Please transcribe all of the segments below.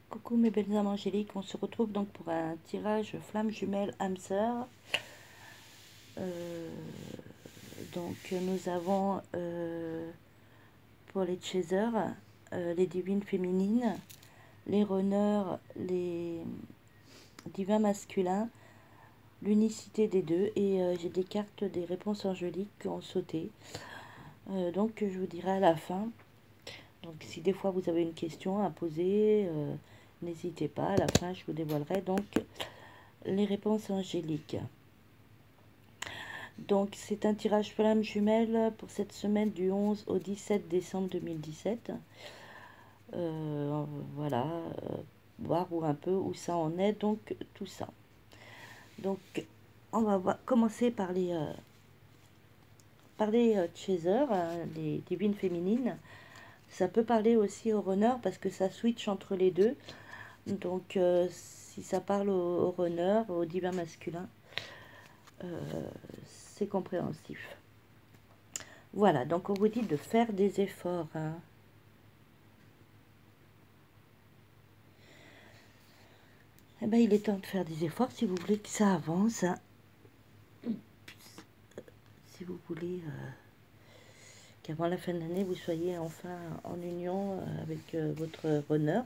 Coucou mes belles âmes angéliques, on se retrouve donc pour un tirage flamme jumelle âme sœur. Euh, donc nous avons pour les chasers, les divines féminines, les runners, les divins masculins, l'unicité des deux et j'ai des cartes des réponses angéliques qui ont sauté. Donc je vous dirai à la fin. Donc si des fois vous avez une question à poser, n'hésitez pas, à la fin je vous dévoilerai donc les réponses angéliques. Donc c'est un tirage flamme jumelle pour cette semaine du 11 au 17 décembre 2017. Voilà, voir où un peu où ça en est, donc tout ça. Donc on va commencer par les chasers, les divines féminines. Ça peut parler aussi au runner parce que ça switch entre les deux. Donc si ça parle au runner, au divin masculin, c'est compréhensif. Voilà, donc on vous dit de faire des efforts. Hein. Eh ben, il est temps de faire des efforts si vous voulez que ça avance. Hein. Si vous voulez qu'avant la fin de l'année, vous soyez enfin en union avec votre runner,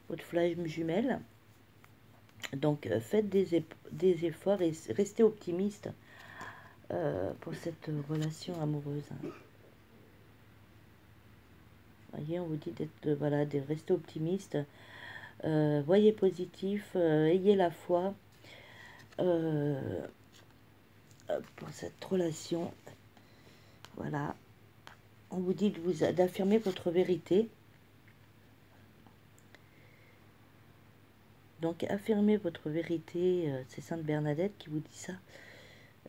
votre flamme jumelle. Donc faites des efforts et restez optimiste pour cette relation amoureuse. Hein. Voyez, on vous dit d'être voilà, de rester optimiste. Voyez positif, ayez la foi pour cette relation. Voilà. On vous dit d'affirmer votre vérité. Donc affirmez votre vérité, c'est Sainte Bernadette qui vous dit ça.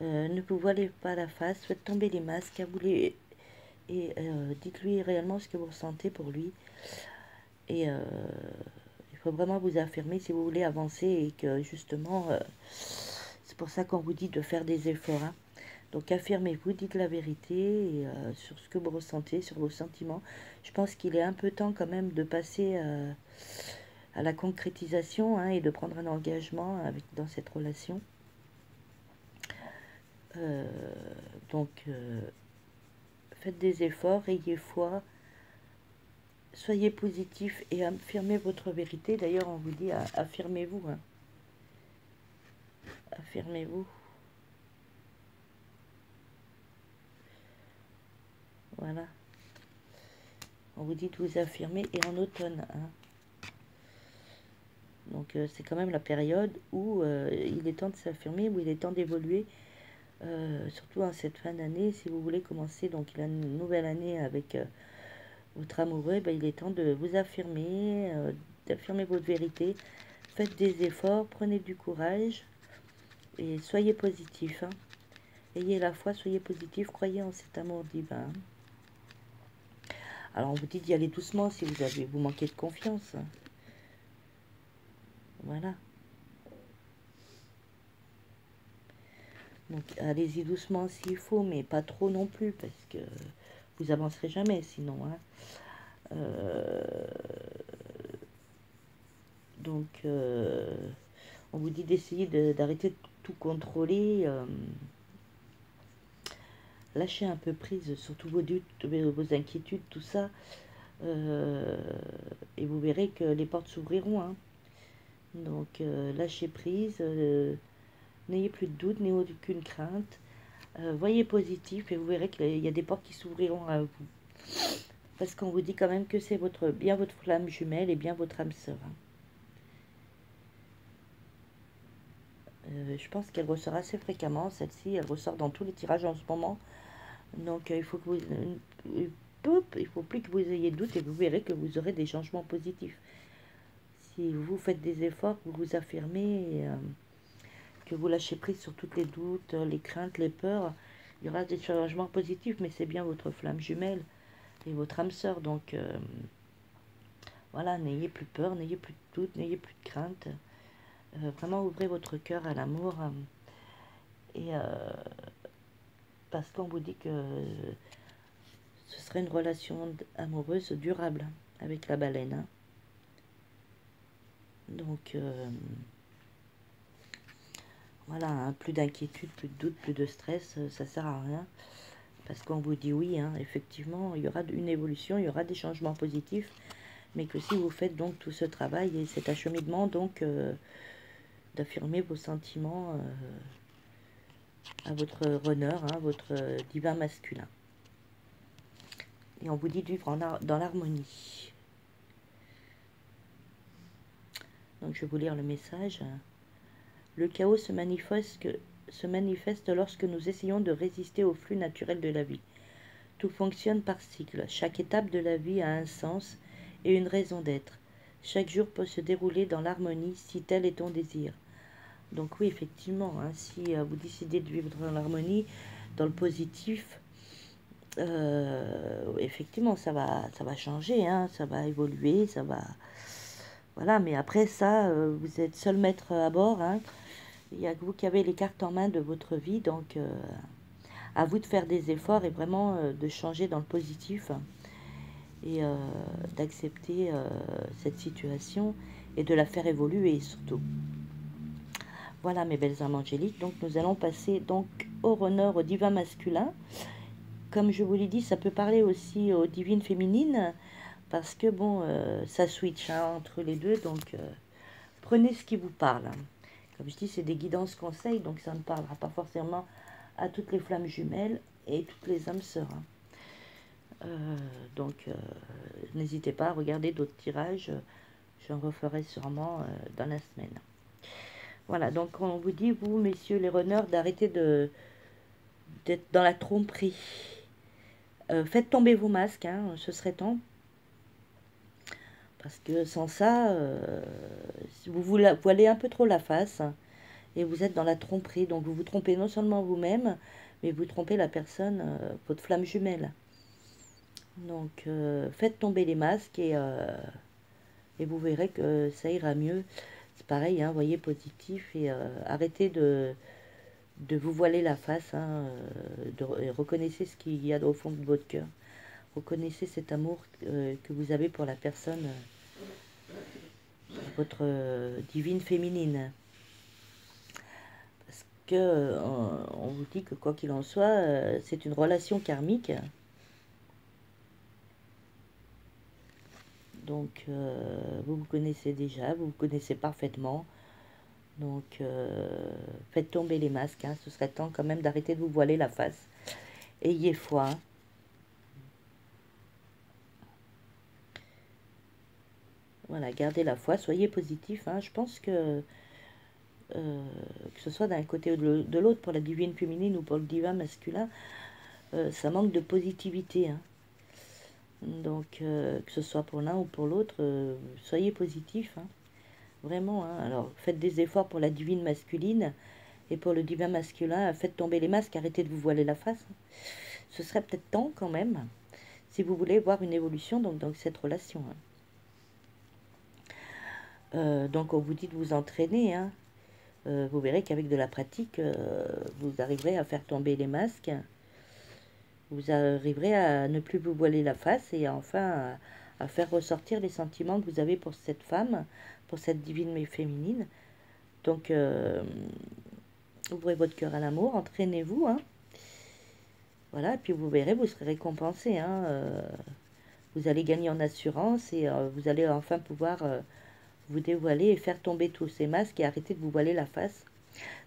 Ne vous voilez pas la face, faites tomber les masques, et dites-lui réellement ce que vous ressentez pour lui. Et il faut vraiment vous affirmer si vous voulez avancer et que justement, c'est pour ça qu'on vous dit de faire des efforts. Hein. Donc affirmez-vous, dites la vérité et, sur ce que vous ressentez, sur vos sentiments. Je pense qu'il est un peu temps quand même de passer à la concrétisation hein, et de prendre un engagement dans cette relation. Donc faites des efforts, ayez foi, soyez positif et affirmez votre vérité. D'ailleurs, on vous dit affirmez-vous. Hein. Affirmez-vous. Voilà. On vous dit de vous affirmer et en automne. Hein. Donc c'est quand même la période où il est temps de s'affirmer, où il est temps d'évoluer. Surtout en cette fin d'année, si vous voulez commencer donc la nouvelle année avec votre amoureux, ben, il est temps de vous affirmer, d'affirmer votre vérité. Faites des efforts, prenez du courage et soyez positif. Hein. Ayez la foi, soyez positif, croyez en cet amour divin. Alors on vous dit d'y aller doucement si vous manquez de confiance. Voilà. Donc allez-y doucement s'il faut, mais pas trop non plus, parce que vous avancerez jamais sinon. Hein. Donc on vous dit d'essayer d'arrêter de tout contrôler. Lâchez un peu prise sur tous vos doutes, vos inquiétudes, tout ça. Et vous verrez que les portes s'ouvriront. Hein. Donc lâchez prise, n'ayez plus de doute, n'ayez aucune crainte. Voyez positif et vous verrez qu'il y a des portes qui s'ouvriront à vous. Parce qu'on vous dit quand même que c'est bien votre flamme jumelle et bien votre âme sœur. Hein. Je pense qu'elle ressort assez fréquemment, celle-ci, elle ressort dans tous les tirages en ce moment. Donc il faut que vous... il faut plus que vous ayez de doute et vous verrez que vous aurez des changements positifs. Si vous faites des efforts, vous vous affirmez, et, que vous lâchez prise sur tous les doutes, les craintes, les peurs, il y aura des changements positifs, mais c'est bien votre flamme jumelle et votre âme sœur. Donc voilà, n'ayez plus peur, n'ayez plus de doute, n'ayez plus de crainte. Vraiment ouvrez votre cœur à l'amour et parce qu'on vous dit que ce serait une relation amoureuse durable avec la baleine. Hein. Donc, voilà, hein, plus d'inquiétude, plus de doute, plus de stress, ça sert à rien. Parce qu'on vous dit oui, hein, effectivement, il y aura une évolution, il y aura des changements positifs. Mais que si vous faites donc tout ce travail et cet acheminement, donc d'affirmer vos sentiments à votre runner, hein, votre divin masculin. Et on vous dit de vivre dans l'harmonie. Donc je vais vous lire le message. Le chaos se manifeste lorsque nous essayons de résister au flux naturel de la vie. Tout fonctionne par cycle. Chaque étape de la vie a un sens et une raison d'être. Chaque jour peut se dérouler dans l'harmonie si tel est ton désir. Donc oui, effectivement, hein, si vous décidez de vivre dans l'harmonie, dans le positif, effectivement, ça va changer, hein, ça va évoluer, ça va... Voilà, mais après ça, vous êtes seul maître à bord, hein. Il y a que vous qui avez les cartes en main de votre vie, donc à vous de faire des efforts et vraiment de changer dans le positif et d'accepter cette situation et de la faire évoluer surtout. Voilà mes belles âmes angéliques, donc nous allons passer donc au runner, au divin masculin. Comme je vous l'ai dit, ça peut parler aussi aux divines féminines, parce que bon, ça switch hein, entre les deux, donc prenez ce qui vous parle. Comme je dis, c'est des guidances conseils, donc ça ne parlera pas forcément à toutes les flammes jumelles et toutes les âmes sœurs. Donc n'hésitez pas à regarder d'autres tirages, j'en referai sûrement dans la semaine. Voilà, donc on vous dit, vous, messieurs les runners, d'arrêter d'être dans la tromperie. Faites tomber vos masques, hein, ce serait temps. Parce que sans ça, vous vous voilez un peu trop la face. Et vous êtes dans la tromperie. Donc vous vous trompez non seulement vous-même, mais vous trompez la personne, votre flamme jumelle. Donc faites tomber les masques et vous verrez que ça ira mieux. C'est pareil, hein, voyez positif et arrêtez de vous voiler la face. Hein, reconnaissez ce qu'il y a au fond de votre cœur. Reconnaissez cet amour que vous avez pour la personne, votre divine féminine. Parce que on vous dit que quoi qu'il en soit, c'est une relation karmique. Donc vous vous connaissez déjà, vous vous connaissez parfaitement. Donc faites tomber les masques, hein, ce serait temps quand même d'arrêter de vous voiler la face. Ayez foi. Voilà, gardez la foi, soyez positif. Hein. Je pense que ce soit d'un côté ou de l'autre, pour la divine féminine ou pour le divin masculin, ça manque de positivité. Hein. Donc, que ce soit pour l'un ou pour l'autre, soyez positif. Hein. Vraiment. Hein. Alors, faites des efforts pour la divine masculine et pour le divin masculin. Faites tomber les masques, arrêtez de vous voiler la face. Hein. Ce serait peut-être temps quand même, si vous voulez voir une évolution donc, dans cette relation. Hein. Donc on vous dit de vous entraîner, hein. Vous verrez qu'avec de la pratique, vous arriverez à faire tomber les masques, vous arriverez à ne plus vous voiler la face et enfin à faire ressortir les sentiments que vous avez pour cette femme, pour cette divine mais féminine. Donc ouvrez votre cœur à l'amour, entraînez-vous, hein. Voilà, et puis vous verrez, vous serez récompensé, hein. Vous allez gagner en assurance et vous allez enfin pouvoir vous dévoiler et faire tomber tous ces masques et arrêter de vous voiler la face.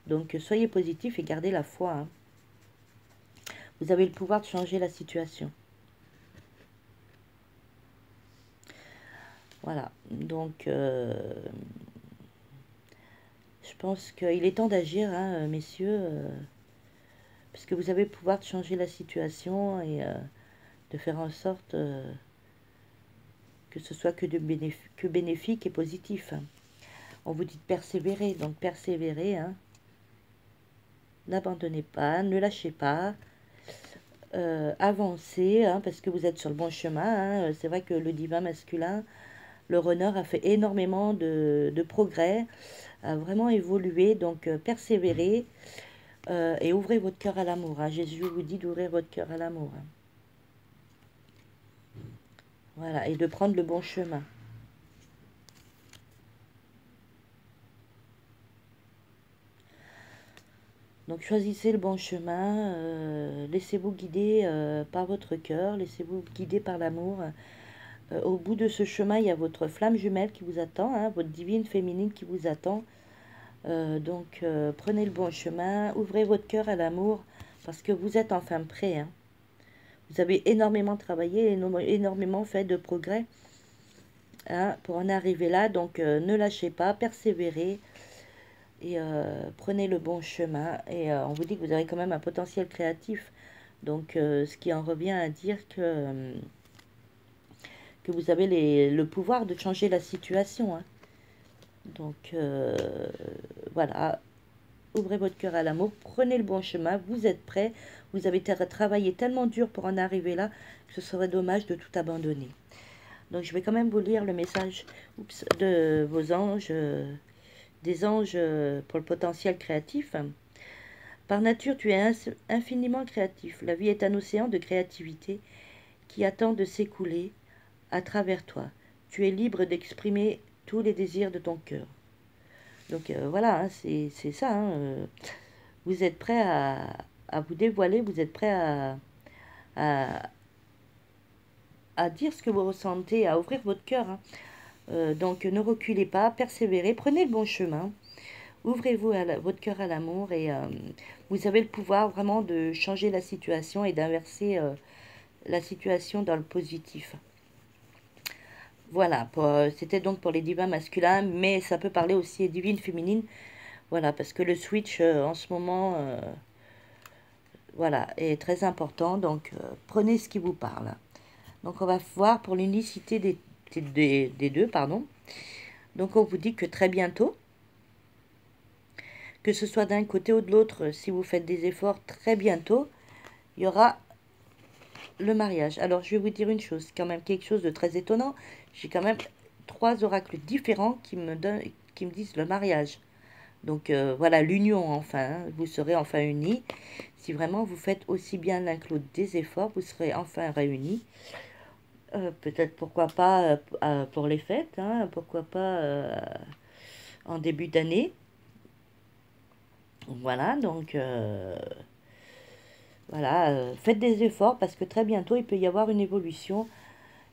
Donc soyez positif et gardez la foi. Hein. Vous avez le pouvoir de changer la situation. Voilà, donc je pense qu'il est temps d'agir, hein, messieurs, parce que vous avez le pouvoir de changer la situation et de faire en sorte que ce soit que bénéfique et positif. Hein. On vous dit de persévérer, donc persévérez, hein. N'abandonnez pas, ne lâchez pas, avancez, hein, parce que vous êtes sur le bon chemin. Hein. C'est vrai que le divin masculin, le runner, a fait énormément de progrès, a vraiment évolué, donc persévérez et ouvrez votre cœur à l'amour. Hein. Jésus vous dit d'ouvrir votre cœur à l'amour. Hein. Voilà, et de prendre le bon chemin. Donc choisissez le bon chemin, laissez-vous guider par votre cœur, laissez-vous guider par l'amour. Au bout de ce chemin, il y a votre flamme jumelle qui vous attend, hein, votre divine féminine qui vous attend. Donc prenez le bon chemin, ouvrez votre cœur à l'amour parce que vous êtes enfin prêt. Hein. Vous avez énormément travaillé, énormément fait de progrès hein, pour en arriver là. Donc ne lâchez pas, persévérez et prenez le bon chemin. Et on vous dit que vous avez quand même un potentiel créatif. Donc ce qui en revient à dire que vous avez le pouvoir de changer la situation. Hein. Donc voilà, ouvrez votre cœur à l'amour, prenez le bon chemin, vous êtes prêts, vous avez travaillé tellement dur pour en arriver là que ce serait dommage de tout abandonner. Donc je vais quand même vous lire le message de vos anges, des anges pour le potentiel créatif. Par nature, tu es infiniment créatif. La vie est un océan de créativité qui attend de s'écouler à travers toi. Tu es libre d'exprimer tous les désirs de ton cœur. Donc voilà, hein, c'est ça. Hein, vous êtes prêt à vous dévoiler, vous êtes prêt à, à dire ce que vous ressentez, à ouvrir votre cœur. Hein. Donc ne reculez pas, persévérez, prenez le bon chemin. Ouvrez-vous votre cœur à l'amour et vous avez le pouvoir vraiment de changer la situation et d'inverser la situation dans le positif. Voilà, c'était donc pour les divins masculins, mais ça peut parler aussi aux divines féminines. Voilà, parce que le switch en ce moment, voilà, est très important. Donc, prenez ce qui vous parle. Donc, on va voir pour l'unicité des deux, pardon. Donc, on vous dit que très bientôt, que ce soit d'un côté ou de l'autre, si vous faites des efforts, très bientôt, il y aura le mariage. Alors, je vais vous dire une chose, c'est quand même quelque chose de très étonnant. J'ai quand même 3 oracles différents qui me disent le mariage. Donc voilà, l'union enfin, hein, vous serez enfin unis. Si vraiment vous faites aussi bien l'un que l'autre des efforts, vous serez enfin réunis. Peut-être pourquoi pas pour les fêtes, hein, pourquoi pas en début d'année. Voilà, donc voilà, faites des efforts parce que très bientôt il peut y avoir une évolution.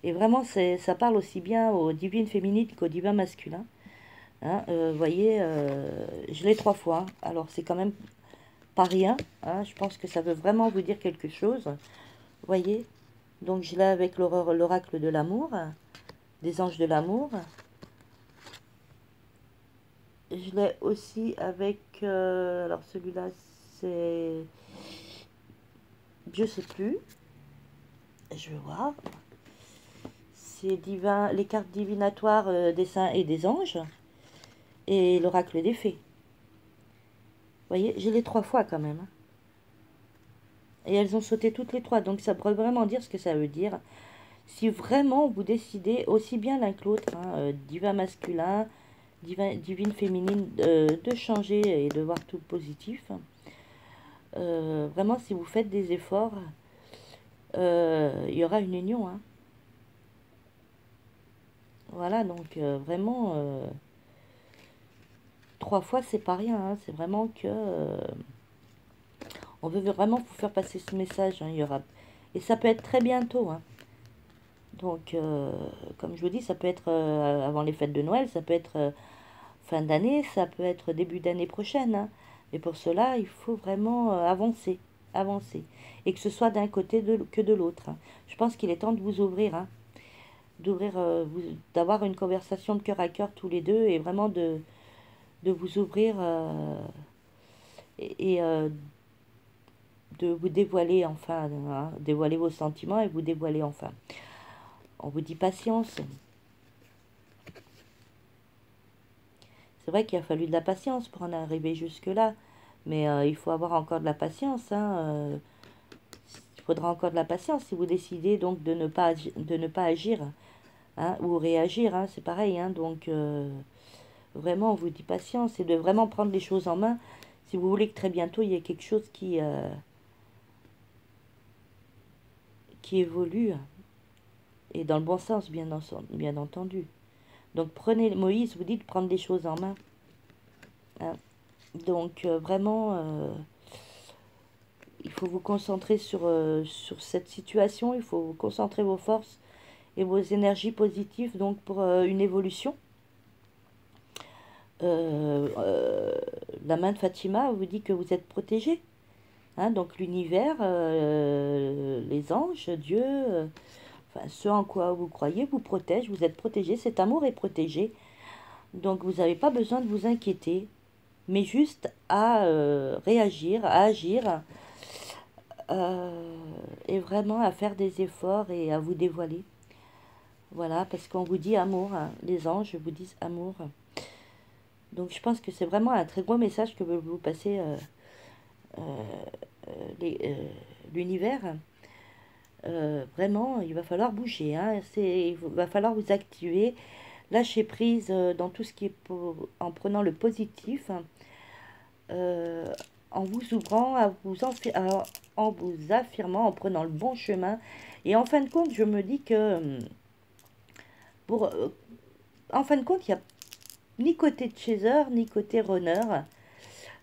Et vraiment, ça parle aussi bien aux divines féminines qu'aux divins masculins. Hein, vous voyez, je l'ai 3 fois. Alors c'est quand même pas rien. Hein, je pense que ça veut vraiment vous dire quelque chose. Vous voyez, donc je l'ai avec l'oracle de l'amour, des anges de l'amour. Je l'ai aussi avec, alors celui-là c'est, je sais plus, je vais voir. C'est divin, les cartes divinatoires des saints et des anges et l'oracle des fées. Vous voyez, j'ai les 3 fois quand même. Et elles ont sauté toutes les 3, donc ça pourrait vraiment dire ce que ça veut dire. Si vraiment vous décidez, aussi bien l'un que l'autre, hein, divin masculin, divine féminine, de changer et de voir tout positif, vraiment si vous faites des efforts, il y aura une union. Hein. Voilà, donc vraiment, 3 fois c'est pas rien, hein, c'est vraiment que on veut vraiment vous faire passer ce message. Hein, il y aura, et ça peut être très bientôt. Hein. Donc, comme je vous dis, ça peut être avant les fêtes de Noël, ça peut être fin d'année, ça peut être début d'année prochaine. Hein. Et pour cela, il faut vraiment avancer, avancer. Et que ce soit d'un côté que de l'autre. Hein. Je pense qu'il est temps de vous ouvrir, hein, d'ouvrir, d'avoir une conversation de cœur à cœur tous les deux et vraiment de vous ouvrir et de vous dévoiler enfin, hein, dévoiler vos sentiments et vous dévoiler enfin. On vous dit patience. C'est vrai qu'il a fallu de la patience pour en arriver jusque-là, mais il faut avoir encore de la patience. Hein, il faudra encore de la patience si vous décidez donc de ne pas agir hein, ou réagir. Hein, c'est pareil. Hein, donc vraiment, on vous dit patience et de vraiment prendre les choses en main si vous voulez que très bientôt il y ait quelque chose qui évolue et dans le bon sens, bien entendu. Donc prenez, Moïse vous dit de prendre les choses en main. Hein. Donc vraiment, il faut vous concentrer sur cette situation, il faut vous concentrer vos forces et vos énergies positives donc pour une évolution. Euh, euh, la main de Fatima vous dit que vous êtes protégé. Hein, donc l'univers, les anges, Dieu, enfin, ce en quoi vous croyez vous protège, vous êtes protégé, cet amour est protégé. Donc vous n'avez pas besoin de vous inquiéter, mais juste à réagir, à agir, et vraiment à faire des efforts et à vous dévoiler. Voilà, parce qu'on vous dit amour, hein, les anges vous disent amour. Donc je pense que c'est vraiment un très gros message que veut vous passer euh, l'univers. Vraiment, il va falloir bouger, hein, il va falloir vous activer, lâcher prise dans tout ce qui est en prenant le positif, hein, euh, en vous ouvrant, en vous affirmant, en prenant le bon chemin. Et en fin de compte, je me dis que pour, en fin de compte, il n'y a ni côté chaser, ni côté runner.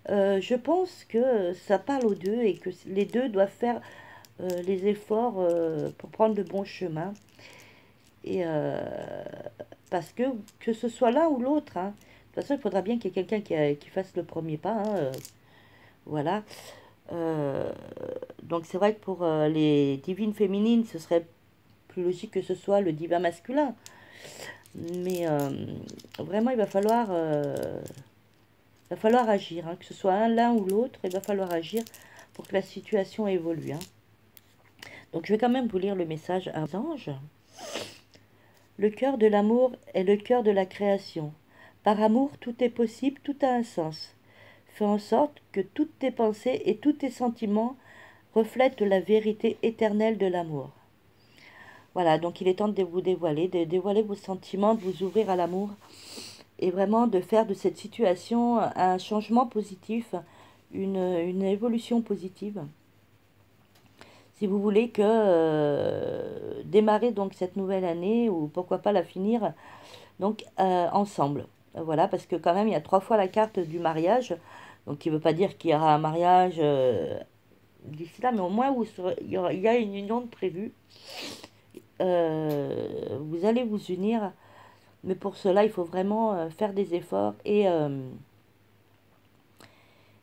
Je pense que ça parle aux deux et que les deux doivent faire les efforts pour prendre le bon chemin. Et parce que ce soit l'un ou l'autre, hein. De toute façon, il faudra bien qu'il y ait quelqu'un qui fasse le premier pas, hein, voilà. Euh, donc c'est vrai que pour les divines féminines, ce serait plus logique que ce soit le divin masculin. Mais vraiment, il va falloir agir, hein, que ce soit l'un ou l'autre, il va falloir agir pour que la situation évolue, hein. Donc je vais quand même vous lire le message à ange. Le cœur de l'amour est le cœur de la création. Par amour, tout est possible, tout a un sens. Fais en sorte que toutes tes pensées et tous tes sentiments reflètent la vérité éternelle de l'amour. Voilà, donc il est temps de vous de dévoiler vos sentiments, de vous ouvrir à l'amour et vraiment de faire de cette situation un changement positif, une évolution positive. Si vous voulez que démarrer donc cette nouvelle année ou pourquoi pas la finir donc ensemble. Voilà, parce que quand même il y a 3 fois la carte du mariage, donc qui ne veut pas dire qu'il y aura un mariage d'ici là, mais au moins il y a une union de prévue. Vous allez vous unir, mais pour cela il faut vraiment faire des efforts et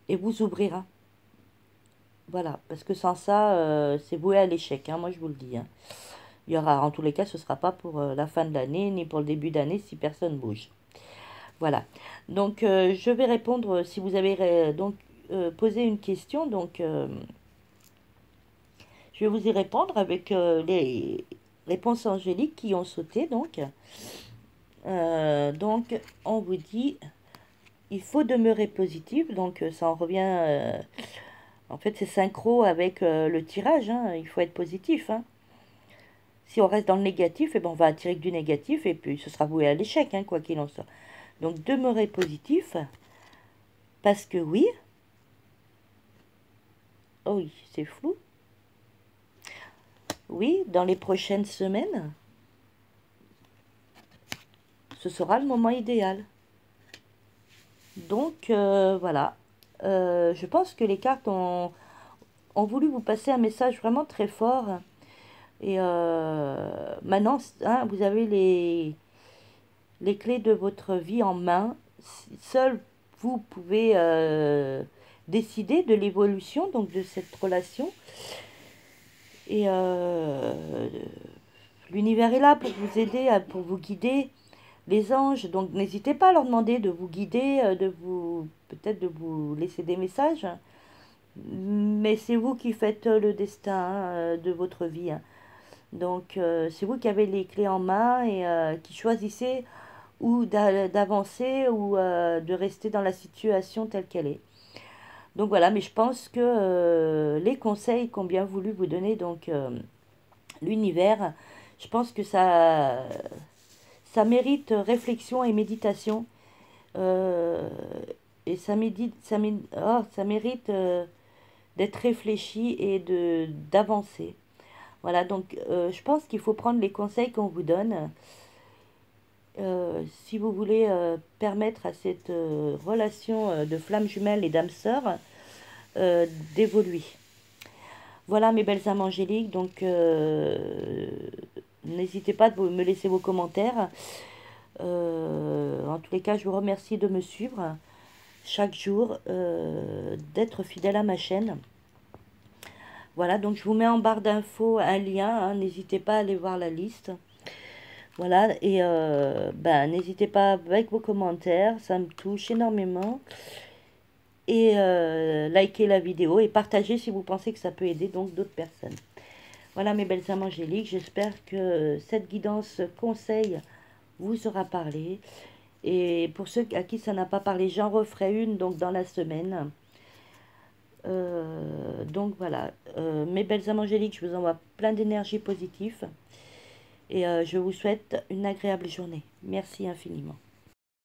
vous ouvrir, hein. Voilà, parce que sans ça, c'est voué à l'échec, hein, moi je vous le dis, hein. Il y aura, en tous les cas, ce ne sera pas pour la fin de l'année, ni pour le début d'année si personne bouge. Voilà. Donc, je vais répondre si vous avez donc posé une question. Donc, je vais vous y répondre avec les réponses angéliques qui ont sauté. Donc, on vous dit, il faut demeurer positif. Donc, ça en revient. En fait, c'est synchro avec le tirage, hein. Il faut être positif, hein. Si on reste dans le négatif, eh ben, on va attirer que du négatif et puis ce sera voué à l'échec, hein, quoi qu'il en soit. Donc, demeurer positif, parce que oui, oh oui, c'est flou. Oui, dans les prochaines semaines, ce sera le moment idéal. Donc, voilà. Je pense que les cartes ont voulu vous passer un message vraiment très fort. Et maintenant, hein, vous avez les clés de votre vie en main. Seul vous pouvez décider de l'évolution donc de cette relation. Et l'univers est là pour vous aider, pour vous guider. Les anges, donc n'hésitez pas à leur demander de vous guider, peut-être de vous laisser des messages. Mais c'est vous qui faites le destin, hein, de votre vie, hein. Donc c'est vous qui avez les clés en main et qui choisissez ou d'avancer ou de rester dans la situation telle qu'elle est. Donc voilà, mais je pense que les conseils qu'ont bien voulu vous donner donc l'univers, je pense que ça mérite réflexion et méditation. Euh, et ça mérite d'être réfléchi et d'avancer. Voilà, donc je pense qu'il faut prendre les conseils qu'on vous donne. Si vous voulez permettre à cette relation de flamme jumelle et d'âme sœur d'évoluer. Voilà mes belles âmes angéliques, donc n'hésitez pas de me laisser vos commentaires. En tous les cas, je vous remercie de me suivre chaque jour, d'être fidèle à ma chaîne. Voilà, donc je vous mets en barre d'infos un lien, hein, n'hésitez pas à aller voir la liste. Voilà, et ben, n'hésitez pas avec vos commentaires, ça me touche énormément. Et likez la vidéo et partagez si vous pensez que ça peut aider donc d'autres personnes. Voilà mes belles âmes angéliques, j'espère que cette guidance conseil vous sera parlé. Et pour ceux à qui ça n'a pas parlé, j'en referai une donc dans la semaine. Donc voilà, mes belles âmes angéliques, je vous envoie plein d'énergie positive. Et je vous souhaite une agréable journée. Merci infiniment.